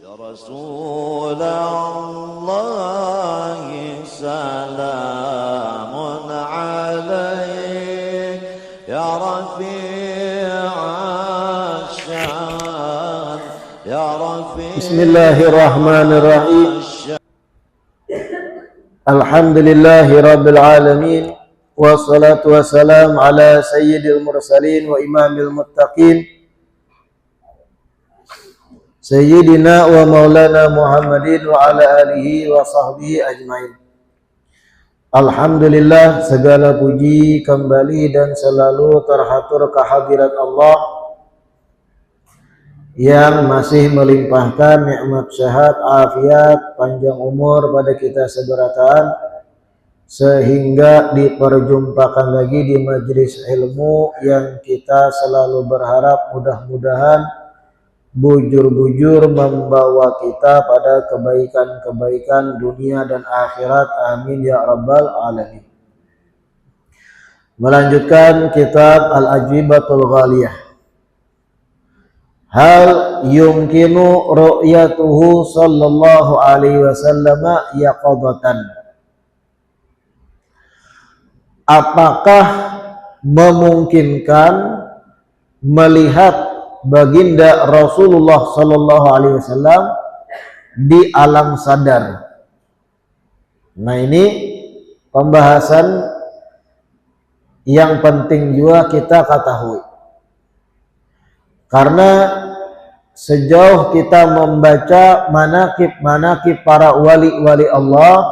رسول الله سلام عليك يا رفيع الشان يا رفيع. بسم الله الرحمن الرحيم. الحمد لله رب العالمين والصلاة والسلام على سيد المرسلين وإمام المتقين Sayyidina wa maulana Muhammadin wa ala alihi wa sahbihi ajmain. Alhamdulillah, segala puji kembali dan selalu terhatur kehadirat Allah yang masih melimpahkan nikmat sehat, afiat, panjang umur pada kita seberataan sehingga diperjumpakan lagi di majelis ilmu yang kita selalu berharap mudah-mudahan bujur-bujur membawa kita pada kebaikan-kebaikan dunia dan akhirat. Amin ya rabbal alamin. Melanjutkan kitab Al-Ajwibatul Ghaliyah. Hal yumkinu ru'yatuhu sallallahu alaihi wasallam yaqadatan. Apakah memungkinkan melihat baginda Rasulullah sallallahu alaihi wasallam di alam sadar? Nah, ini pembahasan yang penting juga kita ketahui. Karena sejauh kita membaca manaqib para wali-wali Allah,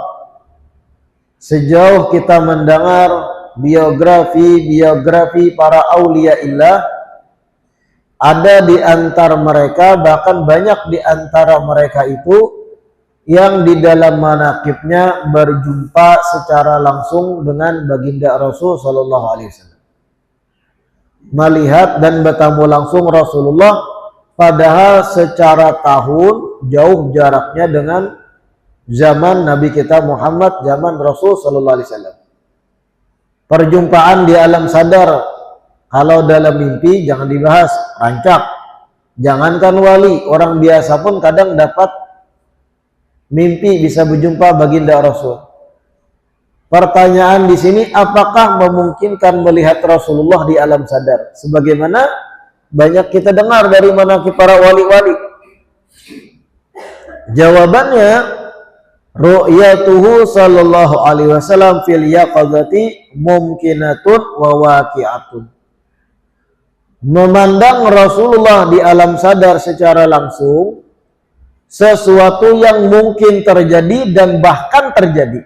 sejauh kita mendengar biografi para aulia illah, ada di antara mereka, bahkan banyak di antara mereka itu yang di dalam manaqibnya berjumpa secara langsung dengan baginda Rasul sallallahu alaihi wasallam. Melihat dan bertemu langsung Rasulullah, padahal secara tahun jauh jaraknya dengan zaman Nabi kita Muhammad, zaman Rasul sallallahu alaihi wasallam. Perjumpaan di alam sadar, kalau dalam mimpi jangan dibahas, rancak. Jangankan wali, orang biasa pun kadang dapat mimpi bisa berjumpa baginda Rasul. Pertanyaan di sini, apakah memungkinkan melihat Rasulullah di alam sadar? Sebagaimana banyak kita dengar dari manaqib para wali-wali. Jawabannya, ru'yatuhu sallallahu alaihi wasallam fil yaqadati mumkinatun wa waqi'atun. Memandang Rasulullah di alam sadar secara langsung sesuatu yang mungkin terjadi dan bahkan terjadi.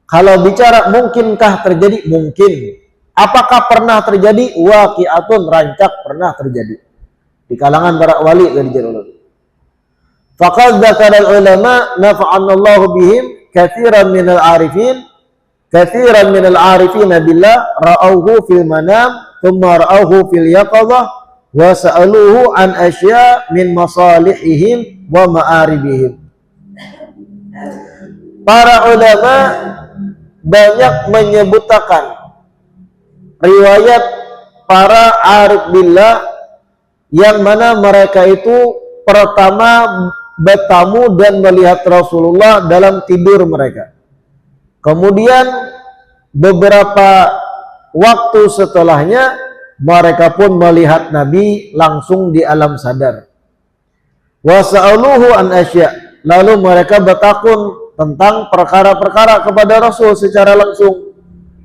Kalau bicara mungkinkah terjadi? Mungkin. Apakah pernah terjadi? Waqi'atun, rancak pernah terjadi di kalangan para wali dan jalul. Faqad dzakara ulama nafa'anallahu bihim katsiran minal arifin billah ra'awhu fil manam thumma ra'awhu fil yaqadhah wa sa'aluhu an asya' min masalihihim wa ma'aribihim. Para ulama banyak menyebutkan riwayat para arif billah yang mana mereka itu pertama bertamu dan melihat Rasulullah dalam tidur mereka. Kemudian beberapa waktu setelahnya mereka pun melihat Nabi langsung di alam sadar. Wa sa'aluhu an asya', lalu mereka bertakun tentang perkara-perkara kepada Rasul secara langsung.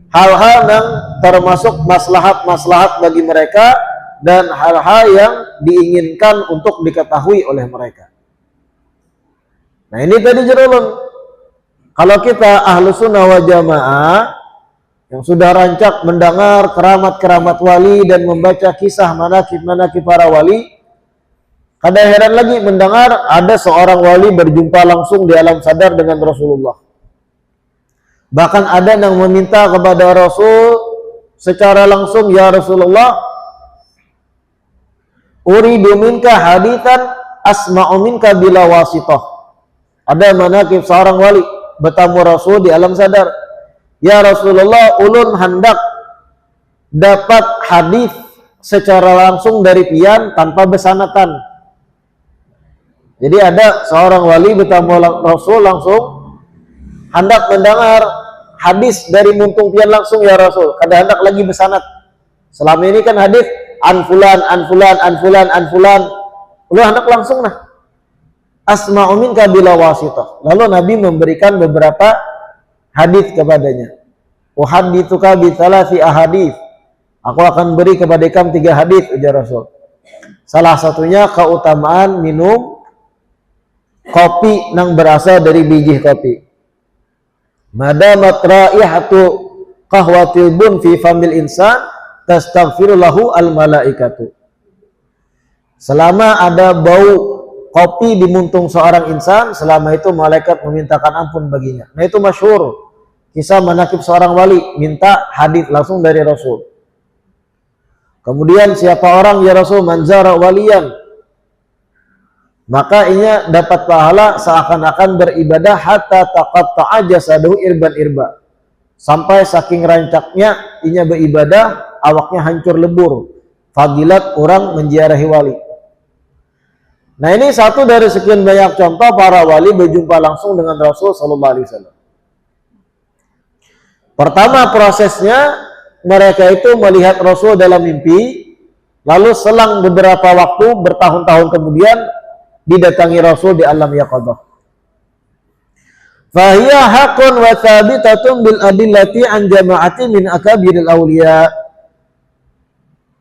Hal-hal yang termasuk maslahat-maslahat bagi mereka dan hal-hal yang diinginkan untuk diketahui oleh mereka. Nah, ini tadi jerulun. Kalau kita ahlu sunnah wa jamaah yang sudah rancak mendengar keramat-keramat wali dan membaca kisah manaqib-manaqib para wali, kadang heran lagi mendengar ada seorang wali berjumpa langsung di alam sadar dengan Rasulullah. Bahkan ada yang meminta kepada Rasul secara langsung, ya Rasulullah, uridu minka hadithan asma'u minka bila wasitah. Ada manaqib seorang wali bertamu Rasul di alam sadar. Ya Rasulullah, ulun hendak dapat hadis secara langsung dari pian tanpa besanatan. Jadi ada seorang wali bertemu Rasul langsung hendak mendengar hadis dari muntung pian langsung ya Rasul. Kada hendak lagi bersanad. Selama ini kan hadis an fulan, an fulan, an fulan, an fulan. Udah hendak langsung nah. Asma'u minka bila wasithah. Lalu Nabi memberikan beberapa hadis kepadanya. Uhaditsuka bi thalathi ahadits. Aku akan beri kepada kamu 3 hadis, ujar Rasul. Salah satunya keutamaan minum kopi yang berasal dari biji kopi. Madamat raihatu qahwatil bun fi famil insan tastaghfiru lahu al malaikatu. Selama ada bau kopi di muntung seorang insan, selama itu malaikat memintakan ampun baginya. Nah itu masyhur. Kisah manakib seorang wali minta hadis langsung dari Rasul. Kemudian siapa orang ya Rasul manzara waliyan, maka inya dapat pahala seakan-akan beribadah hatta taqatta'a jasaduhu irban irba. Sampai saking rancaknya inya beribadah awaknya hancur lebur. Fadilat orang menziarahi wali. Nah ini satu dari sekian banyak contoh para wali berjumpa langsung dengan Rasul sallallahu alaihi wasallam. Pertama prosesnya mereka itu melihat Rasul dalam mimpi, lalu selang beberapa waktu bertahun-tahun kemudian didatangi Rasul di alam yaqadzah. Fahiya haqqun wa thabitatun bil adillati an jama'ati min akabiril awliya.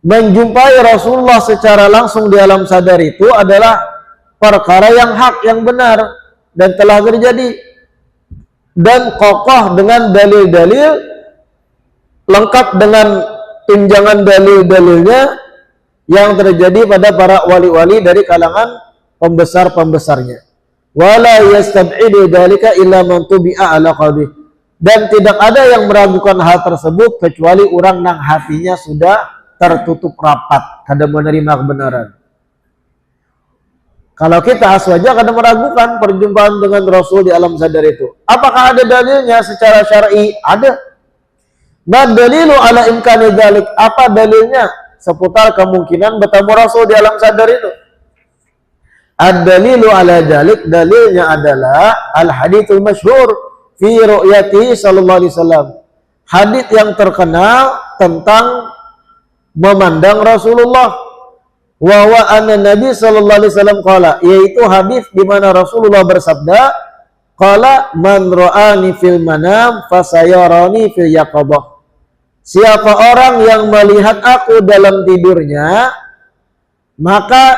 Menjumpai Rasulullah secara langsung di alam sadar itu adalah perkara yang hak, yang benar dan telah terjadi. Dan kokoh dengan dalil-dalil, lengkap dengan tunjangan dalil-dalilnya yang terjadi pada para wali-wali dari kalangan pembesar-pembesarnya. Wala yastab'idu dzalika illa man tubi'a ala qalbi. Dan tidak ada yang meragukan hal tersebut kecuali orang yang hatinya sudah tertutup rapat, kada menerima kebenaran. Kalau kita aswaja kadang meragukan perjumpaan dengan Rasul di alam sadar itu. Apakah ada dalilnya secara syar'i? Ada. Dalilu ala imkani dzalik. Apa dalilnya seputar kemungkinan bertemu Rasul di alam sadar itu? Ad-dalilu ala dzalik, dalilnya adalah al-haditsul masyhur fi ru'yati sallallahu alaihi wasallam. Hadits yang terkenal tentang memandang Rasulullah. Wa anna Nabi sallallahu alaihi wasallam qala, yaitu hadis di mana Rasulullah bersabda, qala man ra'ani fil manam fasayarani fil yaqadzah. Siapa orang yang melihat aku dalam tidurnya, maka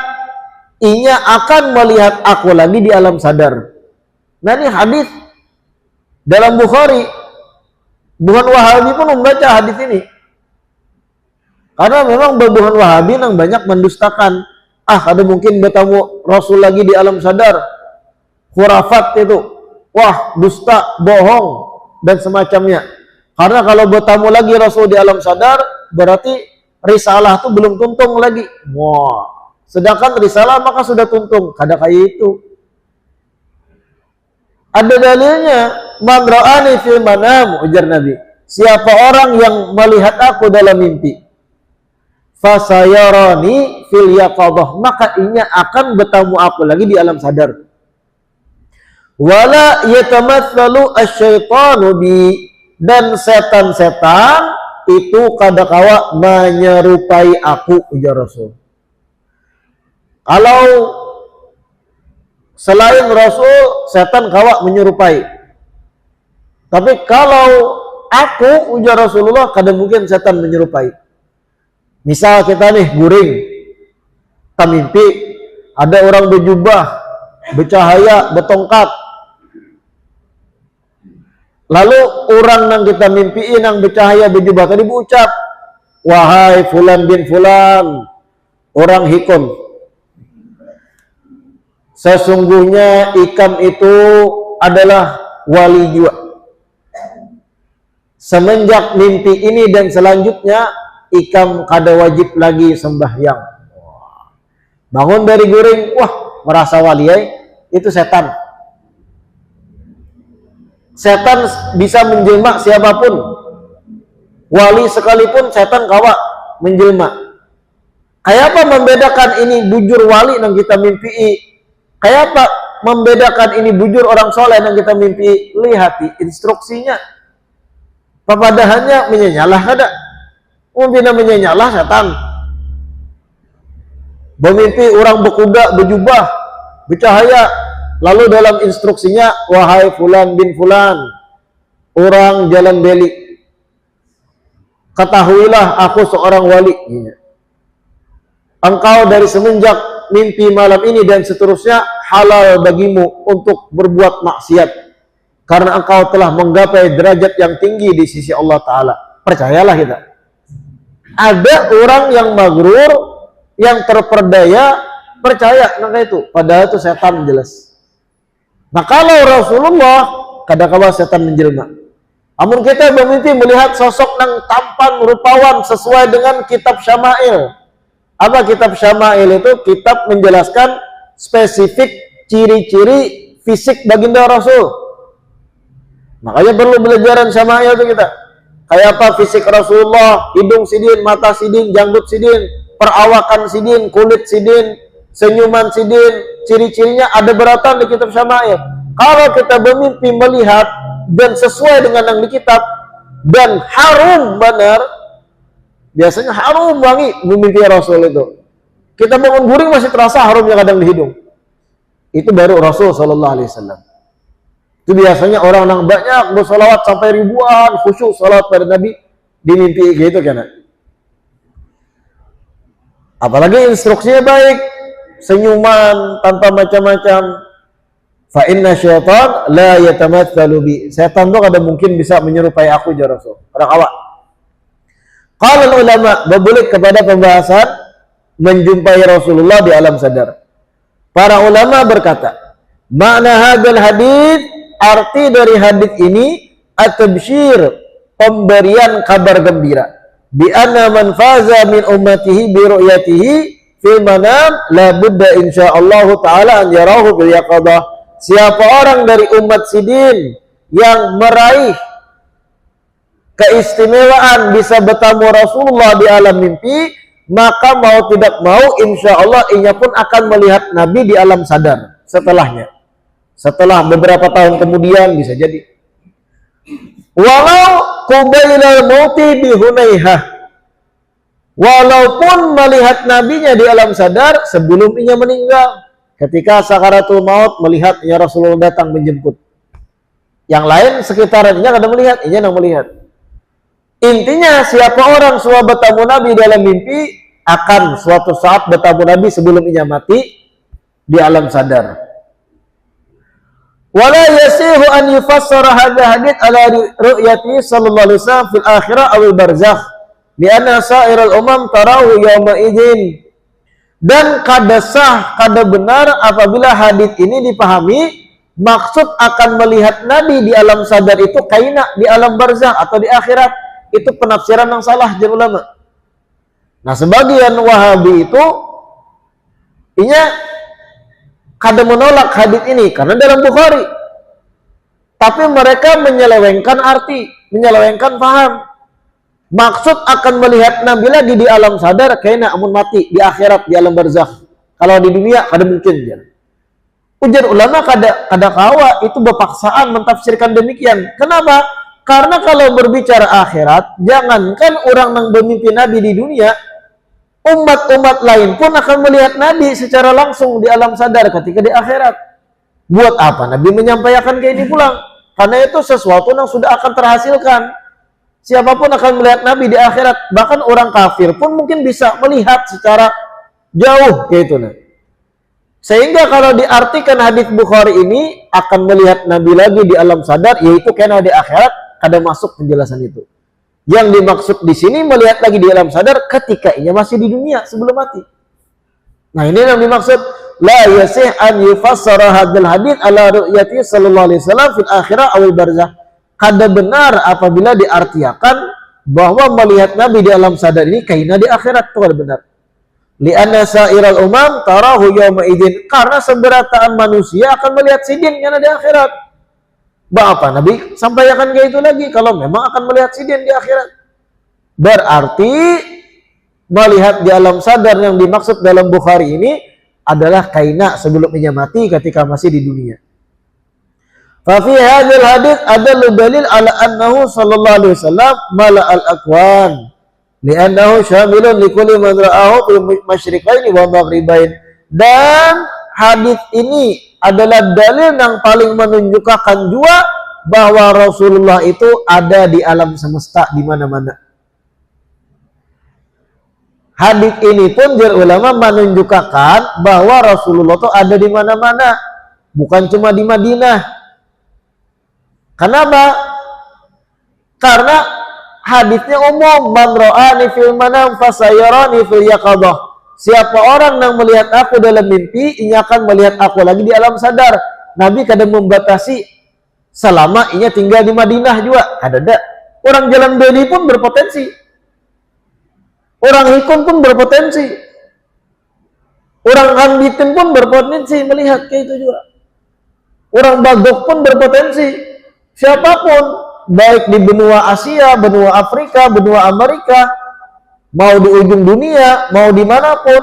inya akan melihat aku lagi di alam sadar. Nah ini hadis dalam Bukhari. Bukan Wahabi pun membaca hadis ini. Karena memang berbuhan Wahabi yang banyak mendustakan. Ada mungkin bertemu Rasul lagi di alam sadar. Khurafat itu. Wah, dusta, bohong, dan semacamnya. Karena kalau bertemu lagi Rasul di alam sadar, berarti risalah itu belum tuntung lagi. Wah, sedangkan risalah maka sudah tuntung. Kada kayak itu. Ada dalilnya. Man ra'ani fil manam, ujar Nabi. Siapa orang yang melihat aku dalam mimpi, fasayarani fil yaqadzah, maka inya akan bertemu aku lagi di alam sadar. Wala yatamatsalu asyaitanu bi, dan setan-setan itu kadakawa menyerupai aku, ujar Rasul. Kalau selain Rasul, setan kawa menyerupai. Tapi kalau aku, ujar Rasulullah, kadang mungkin setan menyerupai. Misal kita nih guring, kita mimpi ada orang berjubah, bercahaya, bertongkat. Lalu orang yang kita mimpiin yang bercahaya, berjubah tadi berucap, wahai fulan bin fulan, orang hikam, sesungguhnya ikam itu adalah wali jua. Semenjak mimpi ini dan selanjutnya, ikam kada wajib lagi sembahyang. Bangun dari guring, wah merasa wali, itu setan. Setan bisa menjelma siapapun. Wali sekalipun setan kawa menjelma. Kayak apa membedakan ini bujur wali yang kita mimpi Kayak apa membedakan ini bujur orang soleh yang kita mimpi? Lihat instruksinya. Papadahannya menyenyalah kada. Mungkin menyenyalah setan. Bermimpi orang berkuda, berjubah, bercahaya. Lalu dalam instruksinya, wahai fulan bin fulan, orang jalan beli, ketahuilah aku seorang wali. Engkau dari semenjak mimpi malam ini dan seterusnya halal bagimu untuk berbuat maksiat karena engkau telah menggapai derajat yang tinggi di sisi Allah Ta'ala. Percayalah kita. Ada orang yang magrur, yang terperdaya, percaya nah itu, padahal itu setan jelas. Nah kalau Rasulullah kadang-kadang setan menjelma. Namun kita bermimpi melihat sosok yang tampan rupawan sesuai dengan kitab Syama'il. Apa kitab Syama'il itu? Kitab menjelaskan spesifik ciri-ciri fisik baginda Rasul. Makanya perlu belajaran Syama'il itu kita. Kayak apa fisik Rasulullah, hidung sidin, mata sidin, janggut sidin, perawakan sidin, kulit sidin, senyuman sidin, ciri-cirinya ada beratan di kitab Syama'il. Kalau kita bermimpi melihat dan sesuai dengan yang di kitab dan harum benar, biasanya harum wangi mimpi Rasul itu. Kita bangun guring masih terasa harumnya kadang di hidung. Itu baru Rasul Sallallahu Alaihi Wasallam. Itu biasanya orang yang banyak bersolawat sampai ribuan khusyuk salawat pada Nabi di mimpi gitu kan. Apalagi instruksinya baik, senyuman tanpa macam-macam. Fa inna syaitan la yatamatsalu bi. Setan tuh kada mungkin bisa menyerupai aku ya Rasul. Orang awak. Qala ulama, berbalik kepada pembahasan menjumpai Rasulullah di alam sadar. Para ulama berkata, makna hadal hadits, arti dari hadits ini at-tabsyir, pemberian kabar gembira. Bi anna man faza min ummatihi bi ru'yatihi fil manam la budda insyaallah taala an yarahu bil yaqadah. Siapa orang dari umat sidin yang meraih keistimewaan bisa bertemu Rasulullah di alam mimpi, maka mau tidak mau insya Allah ia pun akan melihat Nabi di alam sadar setelahnya. Setelah beberapa tahun kemudian bisa jadi. Walau qubailal mauti bi Hunaihah. Walaupun melihat nabinya di alam sadar sebelum ia meninggal. Ketika sakaratul maut melihat ya Rasulullah datang menjemput. Yang lain sekitarnya kada melihat, ia yang melihat. Intinya siapa orang sudah bertemu Nabi dalam mimpi akan suatu saat bertemu Nabi sebelum ia mati di alam sadar. Wala yasihu an yufassara hadha hadits ala ru'yati sallallahu alaihi wasallam fil akhirah awil barzakh lianna sa'iral umam tarahu yawma idzin. Dan kada sah, kada benar apabila hadits ini dipahami maksud akan melihat Nabi di alam sadar itu kaina di alam barzakh atau di akhirat. Itu penafsiran yang salah dari ulama. Nah, sebagian Wahabi itu kada menolak hadits ini karena dalam Bukhari. Tapi mereka menyelewengkan arti, menyelewengkan paham. Maksud akan melihat Nabi lagi di alam sadar kayaknya amun mati di akhirat di alam barzakh. Kalau di dunia kada mungkin. Ujar ulama kada kawa itu berpaksaan mentafsirkan demikian. Kenapa? Karena kalau berbicara akhirat, jangankan orang yang bermimpi Nabi di dunia, umat-umat lain pun akan melihat Nabi secara langsung di alam sadar ketika di akhirat. Buat apa Nabi menyampaikan kayak ini pulang? Karena itu sesuatu yang sudah akan terhasilkan. Siapapun akan melihat Nabi di akhirat, bahkan orang kafir pun mungkin bisa melihat secara jauh kayak itu. Sehingga kalau diartikan hadits Bukhari ini akan melihat Nabi lagi di alam sadar, yaitu karena di akhirat, kada masuk penjelasan itu. Yang dimaksud di sini melihat lagi di alam sadar ketika ia masih di dunia sebelum mati. Nah ini yang dimaksud la yasih an yufassara hadzal hadits ala ru'yati sallallahu alaihi wasallam fil akhirah awil barzakh. Kada benar apabila diartikan bahwa melihat Nabi di alam sadar ini kaina di akhirat, itu kada benar. Li'anna sa'iral umam tarahu yawma idzin, karena seberataan manusia akan melihat sidin karena di akhirat. Apa Nabi sampaikan kayak itu lagi kalau memang akan melihat sidin di akhirat. Berarti melihat di alam sadar yang dimaksud dalam Bukhari ini adalah kaina sebelum ia mati ketika masih di dunia. Fa fi hadzal hadits adallu dalil ala annahu sallallahu alaihi wasallam mala'al aqwan li'annahu syamilun likulli man ra'ahu fil masyriqaini wa maghribain. Dan hadis ini adalah dalil yang paling menunjukkan juga bahwa Rasulullah itu ada di alam semesta di mana-mana. Hadis ini pun ulama menunjukkan bahwa Rasulullah itu ada di mana-mana, bukan cuma di Madinah. Kenapa? Karena hadisnya umum, man ra'ani fil manam fasayarani fil yaqadah. Siapa orang yang melihat aku dalam mimpi, ia akan melihat aku lagi di alam sadar. Nabi kadang membatasi selama ia tinggal di Madinah juga. Ada. Orang jalan beli pun berpotensi. Orang hikam pun berpotensi. Orang rambitin pun berpotensi melihat kayak itu juga. Orang bagok pun berpotensi. Siapapun, baik di benua Asia, benua Afrika, benua Amerika, mau di ujung dunia, mau dimanapun,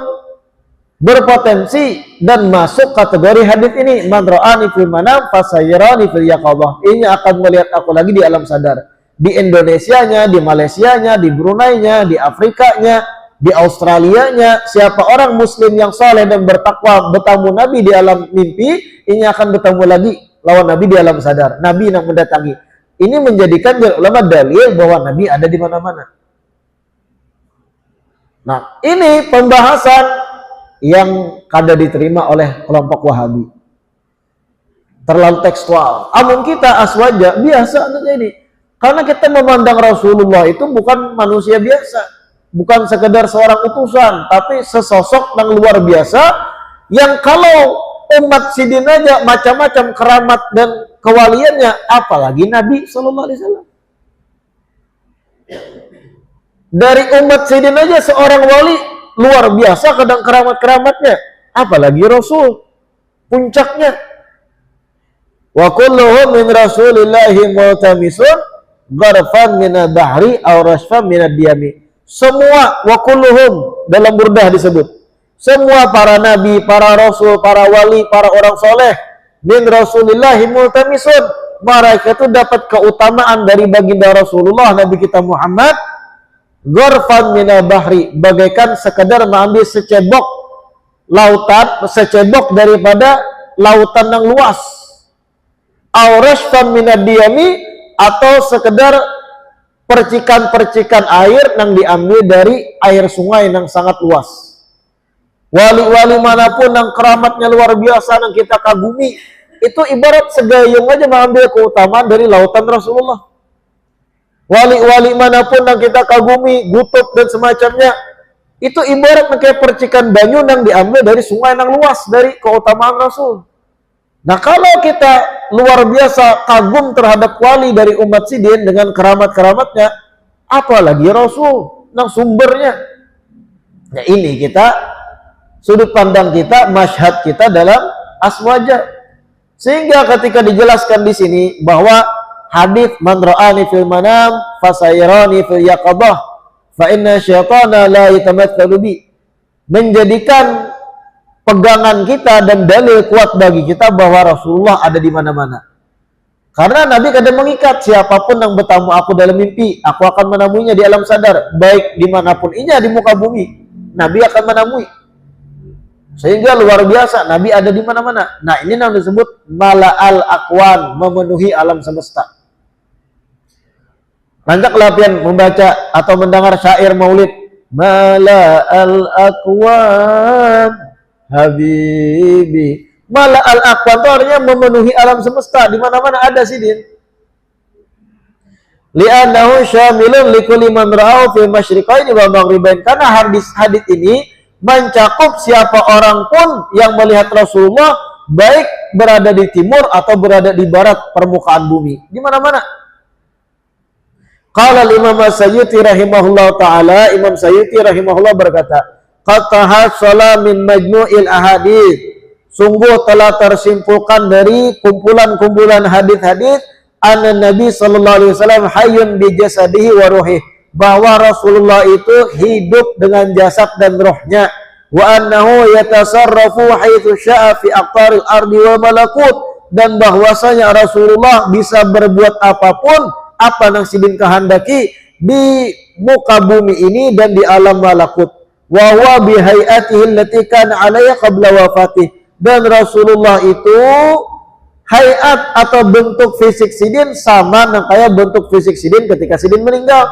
berpotensi dan masuk kategori hadis ini. Man ra'ani fil manam fasayarani fil yaqadah. Ini akan melihat aku lagi di alam sadar. Di Indonesianya, di Malaysianya, di Bruneinya, di Afrikanya, di Australianya. Siapa orang muslim yang saleh dan bertakwa bertemu Nabi di alam mimpi, ini akan bertemu lagi lawan Nabi di alam sadar. Nabi yang mendatangi. Ini menjadikan ulama dalil bahwa Nabi ada di mana-mana. Nah, ini pembahasan yang kada diterima oleh kelompok Wahabi. Terlalu tekstual. Amun kita aswaja biasa saja ini. Karena kita memandang Rasulullah itu bukan manusia biasa, bukan sekedar seorang utusan, tapi sesosok yang luar biasa yang kalau umat sidin aja macam-macam keramat dan kewaliannya, apalagi Nabi Sallallahu Alaihi Wasallam. Dari umat sidin aja seorang wali luar biasa kadang keramat-keramatnya, apalagi Rasul puncaknya. Wa kulluhum min Rasulillahi multamisun gharfan minal bahri aw rashfan minad diyami. Semua wa kulluhum dalam burdah disebut. Semua para nabi, para rasul, para wali, para orang soleh min Rasulillahi multamisun. Mereka itu dapat keutamaan dari baginda Rasulullah Nabi kita Muhammad. Gharfan minal bahri, bagaikan sekedar mengambil secebok lautan, secebok daripada lautan yang luas. Aw rashfan minad diyami, atau sekedar percikan-percikan air yang diambil dari air sungai yang sangat luas. Wali-wali manapun yang keramatnya luar biasa yang kita kagumi, itu ibarat segayung aja mengambil keutamaan dari lautan Rasulullah. Wali-wali manapun yang kita kagumi, Gutub dan semacamnya, itu ibarat kayak percikan banyu yang diambil dari sungai yang luas dari keutamaan Rasul. Nah, kalau kita luar biasa kagum terhadap wali dari umat sidin dengan keramat-keramatnya, apalagi Rasul yang sumbernya. Nah, ini kita sudut pandang kita, masyhad kita dalam aswaja. Sehingga ketika dijelaskan di sini bahwa hadis man ra'ani fil manam fasayarani fil yaqadah fa inna syaitana la yatamatsalu bi, menjadikan pegangan kita dan dalil kuat bagi kita bahwa Rasulullah ada di mana-mana. Karena Nabi kadang mengikat, siapapun yang bertamu aku dalam mimpi, aku akan menemuinya di alam sadar, baik dimanapun ia di muka bumi, Nabi akan menemui. Sehingga luar biasa, Nabi ada di mana-mana. Nah, ini yang disebut mala'al aqwan, memenuhi alam semesta. Lanjut latihan membaca atau mendengar syair maulid. Mala'al aqwan Habibi. Mala'al aqwan itu artinya memenuhi alam semesta, di mana-mana ada sidin. Li'annahu syamilun likulli man ra'au fil masyriqaini wa maghribain. Karena hadis ini mencakup siapa orang pun yang melihat Rasulullah, baik berada di timur atau berada di barat permukaan bumi, di mana-mana. Qala Imam Sayyuti rahimahullah taala, Imam Sayyuti rahimahullah berkata, qad tahassala min majmu'il ahadits, sungguh telah tersimpulkan dari kumpulan-kumpulan hadis-hadis anna Nabi sallallahu alaihi wasallam hayyun bi jasadihi wa ruhihi, bahwa Rasulullah itu hidup dengan jasad dan rohnya. wa annahu yatasarrafu haitsu syaa fi aqtaril ardi wa malakut, dan bahwasanya Rasulullah bisa berbuat apapun apa yang sidin kehendaki di muka bumi ini dan di alam malakut. Wa huwa bi hayatihi allati kana 'alaiha qabla wafatih, dan Rasulullah itu hayat atau bentuk fisik sidin sama dengan kayak bentuk fisik sidin ketika sidin meninggal.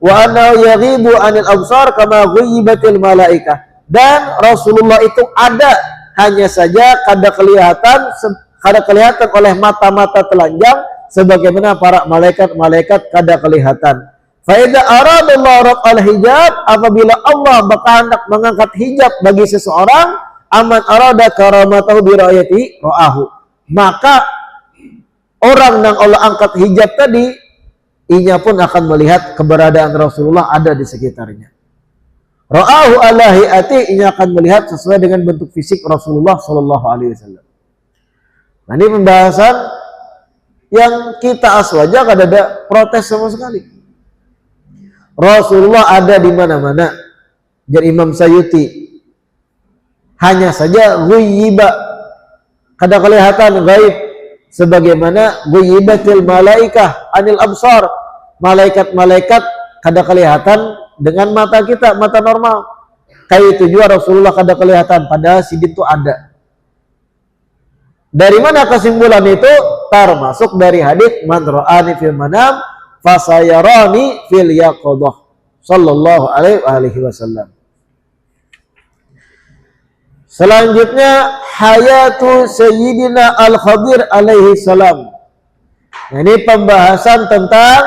Wa anna yaghibu 'anil absar kama ghaibatil malaikah, dan Rasulullah itu ada, hanya saja kada kelihatan oleh mata-mata telanjang sebagaimana para malaikat-malaikat kada kelihatan. Fa idza aradallahu raf'al hijab, apabila Allah berkehendak mengangkat hijab bagi seseorang, aman arada karamatahu bi ra'yati ra'ahu, maka orang yang Allah angkat hijab tadi, inya pun akan melihat keberadaan Rasulullah ada di sekitarnya. Ra'ahu ala hayati, inya akan melihat sesuai dengan bentuk fisik Rasulullah sallallahu alaihi wasallam. Nah, ini pembahasan yang kita aswaja kada ada protes sama sekali. Rasulullah ada di mana-mana. Jadi Imam Sayuti, hanya saja ghuyyiba, kada kelihatan, gaib, sebagaimana ghuyyibatil malaikah anil absar, malaikat-malaikat kada kelihatan dengan mata kita, mata normal. Kayak itu juga Rasulullah kada kelihatan, padahal sidin itu ada. Dari mana kesimpulan itu? Termasuk dari hadits man ra'ani fil manam fasayarani fil yaqadah, sallallahu alaihi wasallam. Selanjutnya hayatu Sayyidina Al-Khadir alaihi salam. Nah, ini pembahasan tentang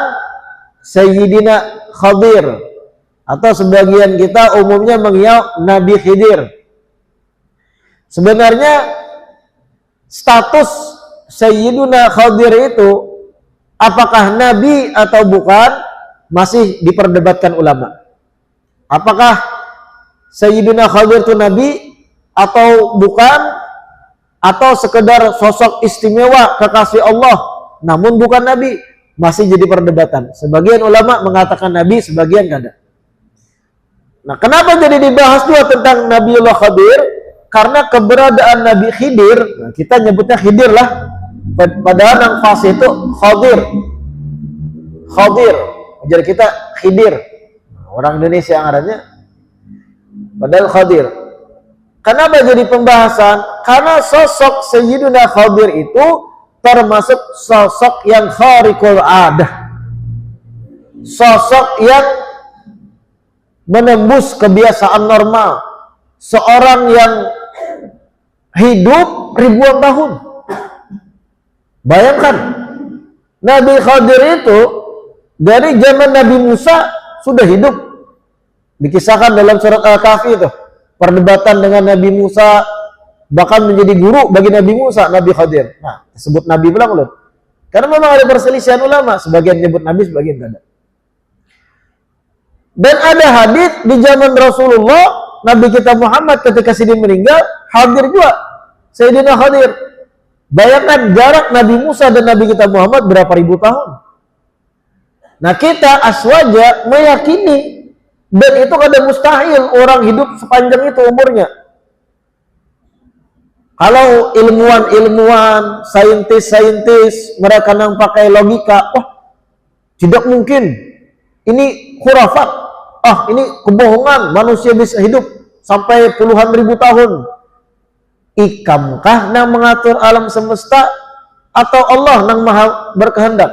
Sayyidina Khadir, atau sebagian kita umumnya mengenal Nabi Khidir. Sebenarnya status Sayyidina Khadir itu apakah nabi atau bukan masih diperdebatkan ulama. Apakah Sayyidina Khadir itu nabi atau bukan, atau sekedar sosok istimewa kekasih Allah namun bukan nabi, masih jadi perdebatan. Sebagian ulama mengatakan nabi, sebagian kada. Nah, kenapa jadi dibahas juga tentang Nabiullah Khadir? Karena keberadaan Nabi Khidir, nah kita nyebutnya Khidir lah, padahal yang fasih itu Khadir. Khadir, jadi kita Khidir. Orang Indonesia yang adanya, padahal Khadir. Kenapa jadi pembahasan? Karena sosok Sayyidina Khadir itu termasuk sosok yang khariqul adah, sosok yang menembus kebiasaan normal, seorang yang hidup ribuan tahun. Bayangkan, Nabi Khadir itu dari zaman Nabi Musa sudah hidup. Dikisahkan dalam surat Al-Kahfi itu, perdebatan dengan Nabi Musa, bahkan menjadi guru bagi Nabi Musa, Nabi Khadir. Nah, disebut Nabi belum loh. Karena memang ada perselisihan ulama, sebagian menyebut Nabi, sebagian tidak. Dan ada hadis di zaman Rasulullah, Nabi kita Muhammad ketika sidin meninggal, hadir juga Sayyidina Khadir. Bayangkan jarak Nabi Musa dan Nabi kita Muhammad berapa ribu tahun. Nah, kita aswaja meyakini, dan itu kada mustahil orang hidup sepanjang itu umurnya. Kalau ilmuwan-ilmuwan, saintis-saintis, mereka yang pakai logika, wah, tidak mungkin, ini khurafat, ini kebohongan, manusia bisa hidup sampai puluhan ribu tahun. Ikamkah yang mengatur alam semesta, atau Allah yang maha berkehendak?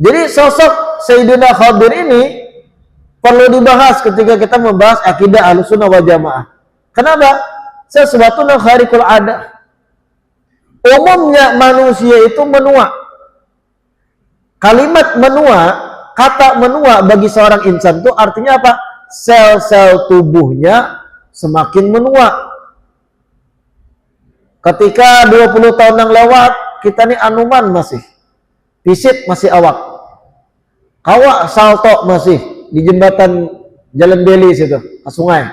Jadi sosok Sayyidina Khadir ini perlu dibahas ketika kita membahas akidah Ahlussunnah wal Jamaah. Kenapa? Sesuatu yang khariqul adah. Umumnya manusia itu menua. Kalimat menua, kata menua bagi seorang insan itu artinya apa? Sel-sel tubuhnya semakin menua. Ketika 20 tahun yang lewat, kita ini anuman masih. Fisik masih awak. Kawak salto masih di jembatan Jalan Beli situ, ke sungai.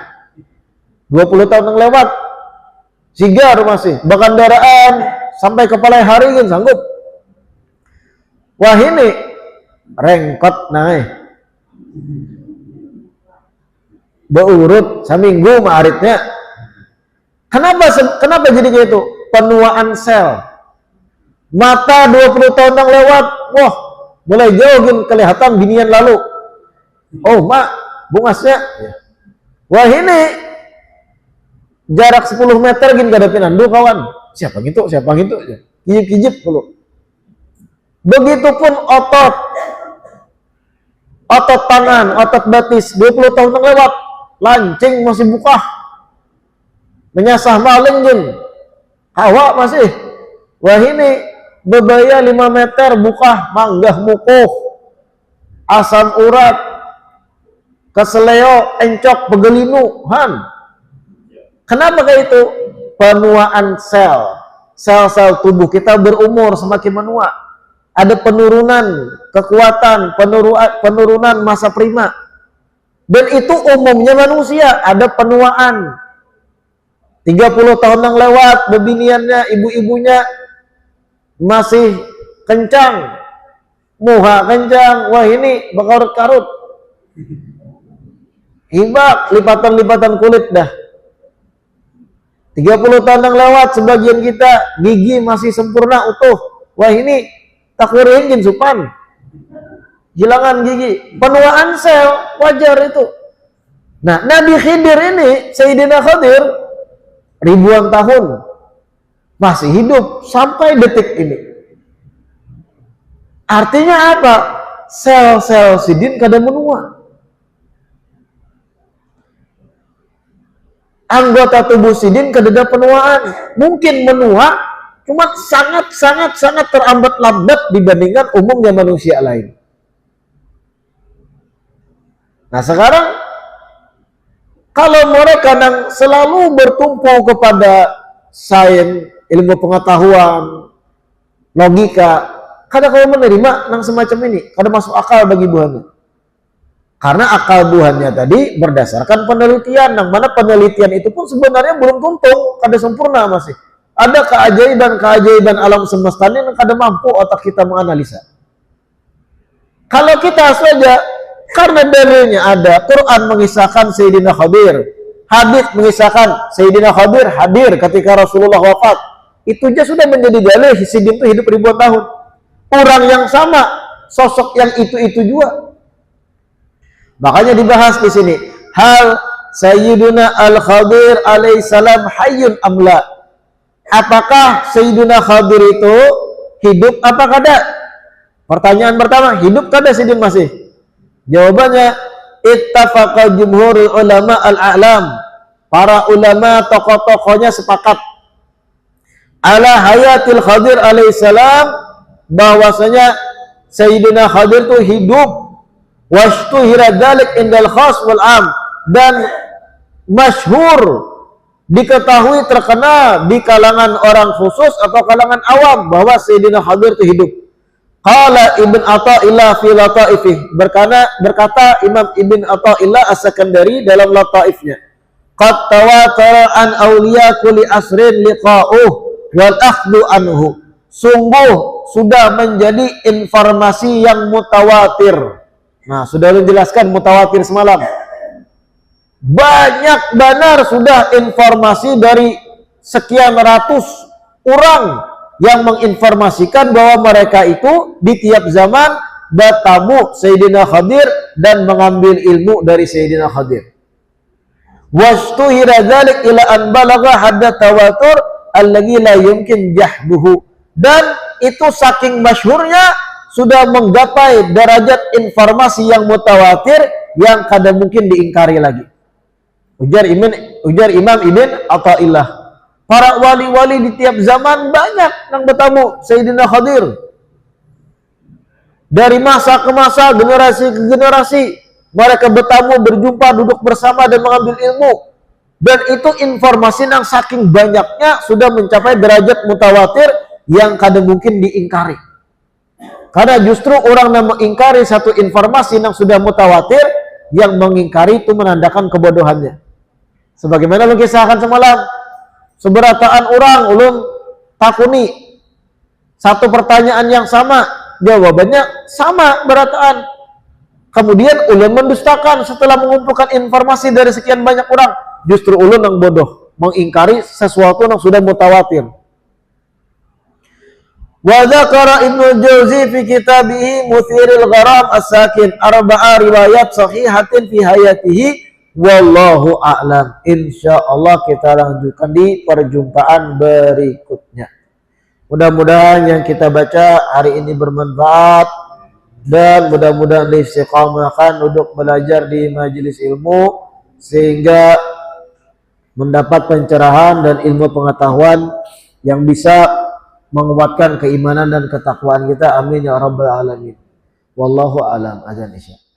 20 tahun yang lewat, sigar masih, berkendaraan sampai kepala hari kan sanggup. Wah, ini rengkot naik. beurut seminggu maaritnya. Kenapa jadi kayak itu? Penuaan sel. Mata 20 tahun yang lewat, wah, mulai jauh kelihatan binian lalu. Oh, mak, bungasnya. Wah, ini jarak 10 meter gini kadapin andu kawan. Siapa gitu? Kijip-kijip dulu. Begitupun otot tangan, otot betis, 20 tahun yang lewat, lancing masih buka. Menyasah maling jin. Hawa masih. Wah, ini bebaya 5 meter buka, manggah mukuh, asam urat, keseleo, encok, pegelinu, han. Kenapa kayak itu? Penuaan sel-sel tubuh kita berumur semakin menua. Ada penurunan kekuatan, penurunan masa prima. Dan itu umumnya manusia, ada penuaan. 30 tahun yang lewat, bebiniannya, ibu-ibunya masih kencang, muha kencang, wah ini berkarut-karut. Hibak, lipatan-lipatan kulit dah. 30 tahun yang lewat, sebagian kita gigi masih sempurna utuh. Wah ini takwirin jin supan. Hilangan gigi, penuaan sel, wajar itu. Nah, Nabi Khidir ini, Sayyidina Khadir, ribuan tahun masih hidup sampai detik ini. Artinya apa? Sel-sel sidin kada menua. Anggota tubuh sidin kada ada penuaan. Mungkin menua, cuma sangat terambat-lambat dibandingkan umumnya manusia lain. Nah sekarang kalau mereka yang selalu bertumpu kepada sains, ilmu pengetahuan, logika, kada kau menerima yang semacam ini, kada masuk akal bagi buahnya. Karena akal buahnya tadi berdasarkan penelitian, yang mana penelitian itu pun sebenarnya belum tuntung, kada sempurna masih. Ada keajaiban alam semesta yang kada mampu otak kita menganalisa. Kalau kita saja, karena dalilnya ada, Quran mengisahkan Sayyidina Khadir, hadits mengisahkan Sayyidina Khadir hadir ketika Rasulullah wafat, itu aja sudah menjadi dalil Sidin itu hidup ribuan tahun. Orang yang sama, sosok yang itu juga. Makanya dibahas di sini, hal Sayyidina Al-Khadir alaihissalam hayyun amla. Apakah Sayyidina Khadir itu hidup apa kada? Pertanyaan pertama, hidup kada Sidin masih? Jawabannya, ittafaqa jumhurul ulama al-a'lam. Para ulama tokoh-tokohnya sepakat ala hayatil Khadir alaihissalam, bahwasanya Sayyidina Khadir itu hidup, washtuhira dzalik indal khas wal am, dan masyhur, diketahui, terkenal di kalangan orang khusus atau kalangan awam bahwa Sayyidina Khadir itu hidup. Qala Ibn Athaillah fi Lataifih, berkata Imam Ibn Athaillah As-Sakandari dalam Lataifnya, qad tawatara an awliya kulli asrin liqa'uh wal akhdhu anhu. Sungguh sudah menjadi informasi yang mutawatir. Nah, sudah dijelaskan mutawatir semalam. Banyak benar sudah informasi dari sekian ratus orang yang menginformasikan bahwa mereka itu di tiap zaman bertamu Sayyidina Khadir dan mengambil ilmu dari Sayyidina Khadir. Wastuhira dzalik ila an balagha hadda tawatur alladzi la yumkin jahduhu. Dan itu saking masyhurnya sudah menggapai derajat informasi yang mutawatir yang kada mungkin diingkari lagi. Ujar Imam Ibn Athaillah, para wali-wali di tiap zaman banyak yang bertamu Sayyidina Khadir. Dari masa ke masa, generasi ke generasi, mereka bertamu, berjumpa, duduk bersama dan mengambil ilmu. Dan itu informasi yang saking banyaknya sudah mencapai derajat mutawatir yang kada mungkin diingkari. Karena justru orang yang mengingkari satu informasi yang sudah mutawatir, yang mengingkari itu menandakan kebodohannya. Sebagaimana mengisahkan semalam, seberataan orang ulun takuni satu pertanyaan yang sama, jawabannya sama berataan. Kemudian ulun mendustakan setelah mengumpulkan informasi dari sekian banyak orang. Justru ulun yang bodoh, mengingkari sesuatu yang sudah mutawatir. Wa dzakara Ibnu Jauzi fi kitabih Muthiril Gharam As-Sakin arba'a riwayat sahihatin fi hayatihi wallahu a'lam. Insyaallah kita lanjutkan di perjumpaan berikutnya. Mudah-mudahan yang kita baca hari ini bermanfaat dan mudah-mudahan istiqamahkan untuk belajar di majelis ilmu sehingga mendapat pencerahan dan ilmu pengetahuan yang bisa menguatkan keimanan dan ketakwaan kita. Amin ya rabbal alamin. Wallahu a'lam. Azan isya.